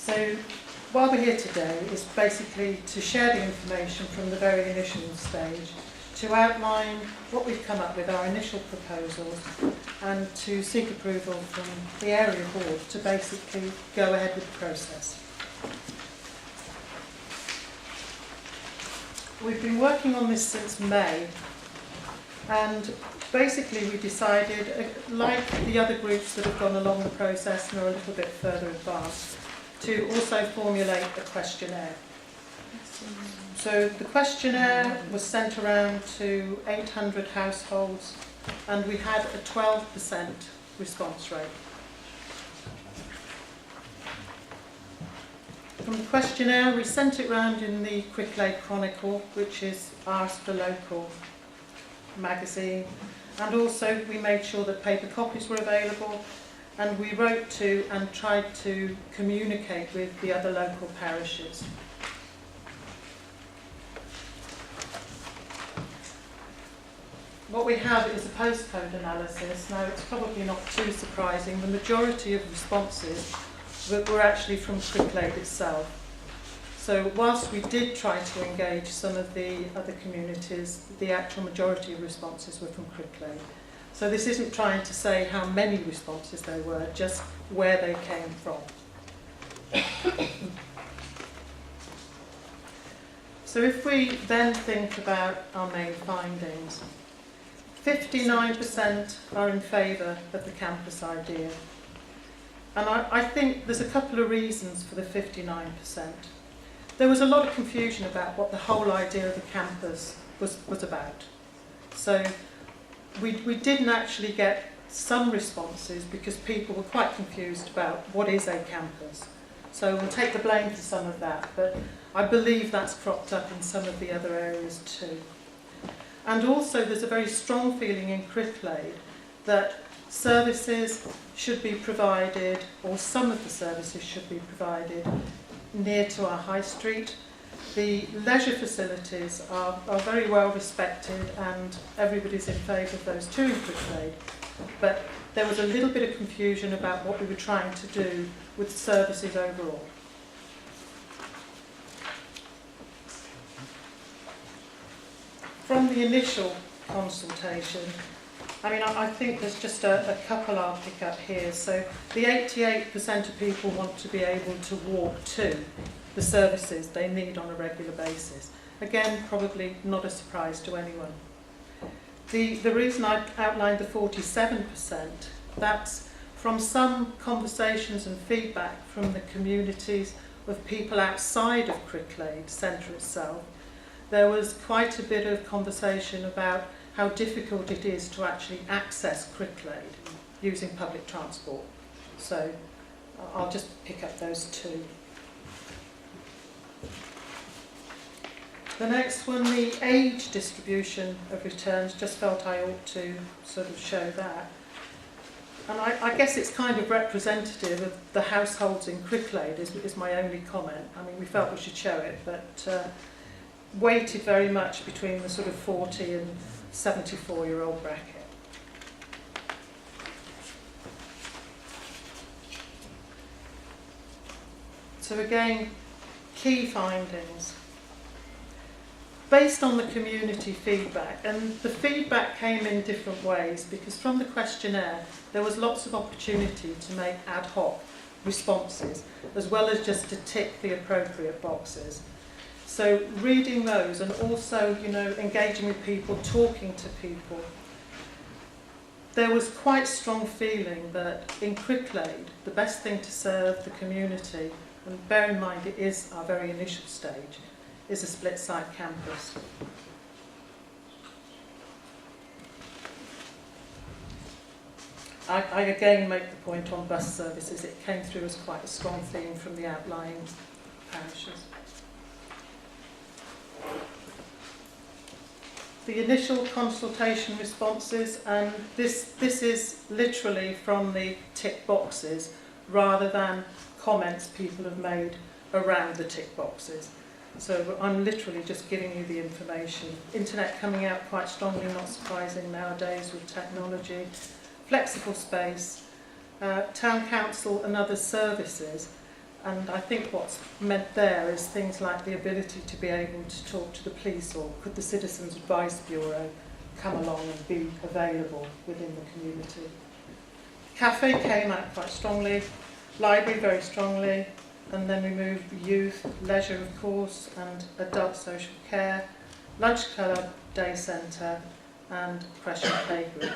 So why we're here today is basically to share the information from the very initial stage, to outline what we've come up with, our initial proposals, and to seek approval from the area board to basically go ahead with the process. We've been working on this since May, and basically we decided, like the other groups that have gone along the process and are a little bit further advanced, to also formulate a questionnaire. So the questionnaire was sent around to 800 households, and we had a 12% response rate. From the questionnaire, we sent it round in the Cricklade Chronicle, which is Ask the Local magazine, and also we made sure that paper copies were available, and we wrote to and tried to communicate with the other local parishes. What we have is a postcode analysis. Now, it's probably not too surprising. The majority of responses were actually from Cricklade itself. So whilst we did try to engage some of the other communities, the actual majority of responses were from Cricklade. So this isn't trying to say how many responses there were, just where they came from. So if we then think about our main findings, 59% are in favour of the campus idea. And I think there's a couple of reasons for the 59%. There was a lot of confusion about what the whole idea of the campus was about. So we didn't actually get some responses because people were quite confused about what is a campus. So we'll take the blame for some of that, but I believe that's cropped up in some of the other areas too. And also there's a very strong feeling in Cricklade that services should be provided, or some of the services should be provided, near to our high street. The leisure facilities are very well respected and everybody's in favour of those too in Cricklade. But there was a little bit of confusion about what we were trying to do with services overall. From the initial consultation, I think there's just a couple I'll pick up here. So the 88% of people want to be able to walk to the services they need on a regular basis. Again, probably not a surprise to anyone. The reason I outlined the 47%, that's from some conversations and feedback from the communities of people outside of Cricklade Centre itself. There was quite a bit of conversation about how difficult it is to actually access Cricklade using public transport. So I'll just pick up those two. The next one, the age distribution of returns, just felt I ought to sort of show that. And I guess it's kind of representative of the households in Cricklade is my only comment. We felt we should show it, but weighted very much between the sort of 40 and 74-year-old bracket. So again, key findings. Based on the community feedback, and the feedback came in different ways because from the questionnaire there was lots of opportunity to make ad hoc responses as well as just to tick the appropriate boxes. So reading those and also, engaging with people, talking to people, there was quite strong feeling that in Cricklade, the best thing to serve the community, and bear in mind it is our very initial stage, is a split-site campus. I again make the point on bus services. It came through as quite a strong theme from the outlying parishes. The initial consultation responses, and this is literally from the tick boxes rather than comments people have made around the tick boxes. So I'm literally just giving you the information. Internet coming out quite strongly, not surprising nowadays with technology. Flexible space, town council and other services. And I think what's meant there is things like the ability to be able to talk to the police, or could the Citizens Advice Bureau come along and be available within the community. Cafe came out quite strongly, library very strongly, and then we moved youth, leisure of course, and adult social care, lunch club, day centre, and creche and playgroup.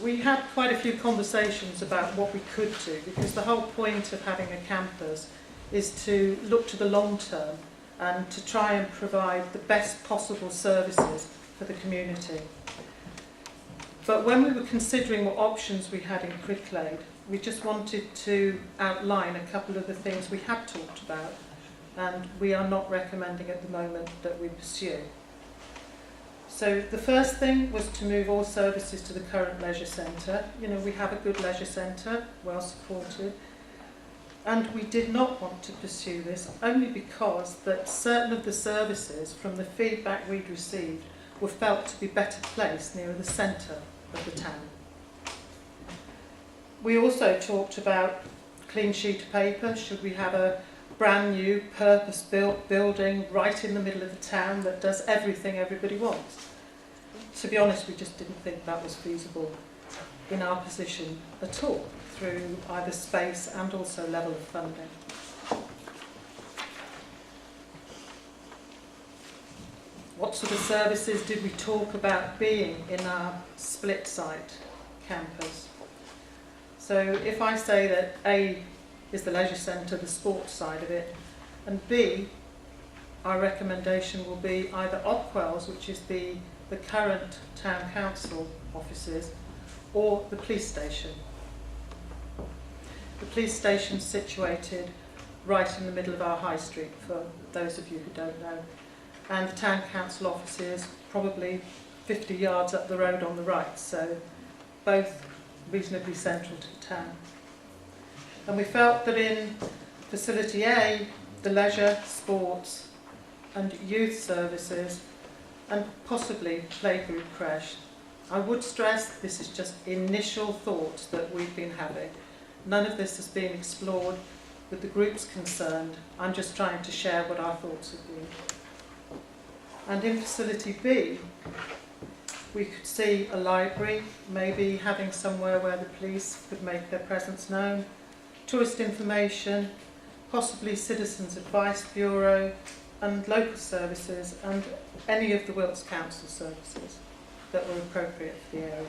We had quite a few conversations about what we could do, because the whole point of having a campus is to look to the long term and to try and provide the best possible services for the community. But when we were considering what options we had in Cricklade, we just wanted to outline a couple of the things we had talked about, and we are not recommending at the moment that we pursue. So the first thing was to move all services to the current leisure centre. You know, we have a good leisure centre, well supported, and we did not want to pursue this only because that certain of the services from the feedback we'd received were felt to be better placed nearer the centre of the town. We also talked about clean sheet of paper. Should we have a brand new purpose-built building right in the middle of the town that does everything everybody wants? To be honest, we just didn't think that was feasible in our position at all, through either space and also level of funding. What sort of services did we talk about being in our split site campus? So if I say that A is the leisure centre, the sports side of it, and B, our recommendation will be either Opwells, which is the current town council offices, or the police station. The police station is situated right in the middle of our high street, for those of you who don't know, and the town council offices probably 50 yards up the road on the right, so both reasonably central to the town. And we felt that in Facility A, the leisure, sports and youth services, and possibly playgroup creche. I would stress this is just initial thoughts that we've been having. None of this has been explored with the groups concerned. I'm just trying to share what our thoughts have been. And in Facility B, we could see a library, maybe having somewhere where the police could make their presence known, tourist information, possibly Citizens Advice Bureau, and local services, and any of the Wilts Council services that were appropriate for the area.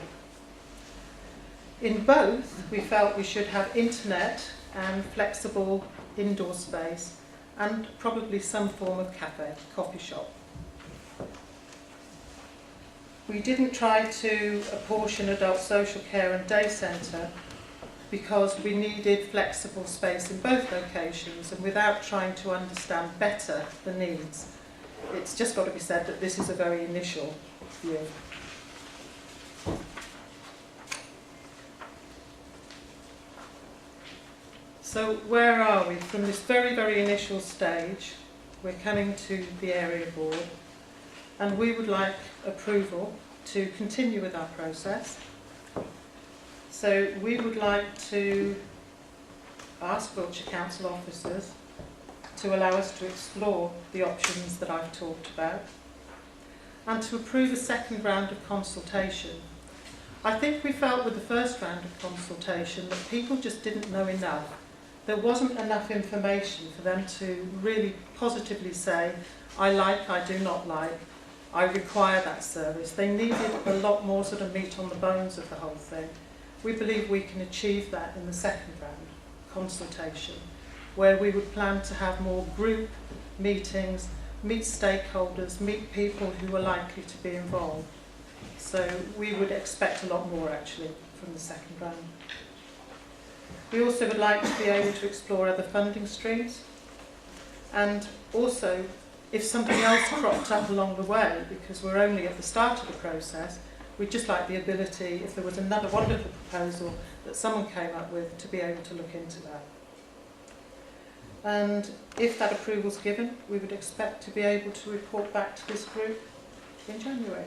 In both, we felt we should have internet and flexible indoor space, and probably some form of cafe, coffee shop. We didn't try to apportion adult social care and day centre because we needed flexible space in both locations, and without trying to understand better the needs. It's just got to be said that this is a very initial view. So where are we? From this very, very initial stage, we're coming to the area board, and we would like approval to continue with our process. So we would like to ask Wiltshire Council officers to allow us to explore the options that I've talked about, and to approve a second round of consultation. I think we felt with the first round of consultation that people just didn't know enough. There wasn't enough information for them to really positively say, I like, I do not like, I require that service. They needed a lot more sort of meat on the bones of the whole thing. We believe we can achieve that in the second round consultation, where we would plan to have more group meetings, meet stakeholders, meet people who are likely to be involved. So we would expect a lot more actually from the second round. We also would like to be able to explore other funding streams, and also if something else cropped up along the way, because we're only at the start of the process, we'd just like the ability, if there was another wonderful proposal that someone came up with, to be able to look into that. And if that approval's given, we would expect to be able to report back to this group in January.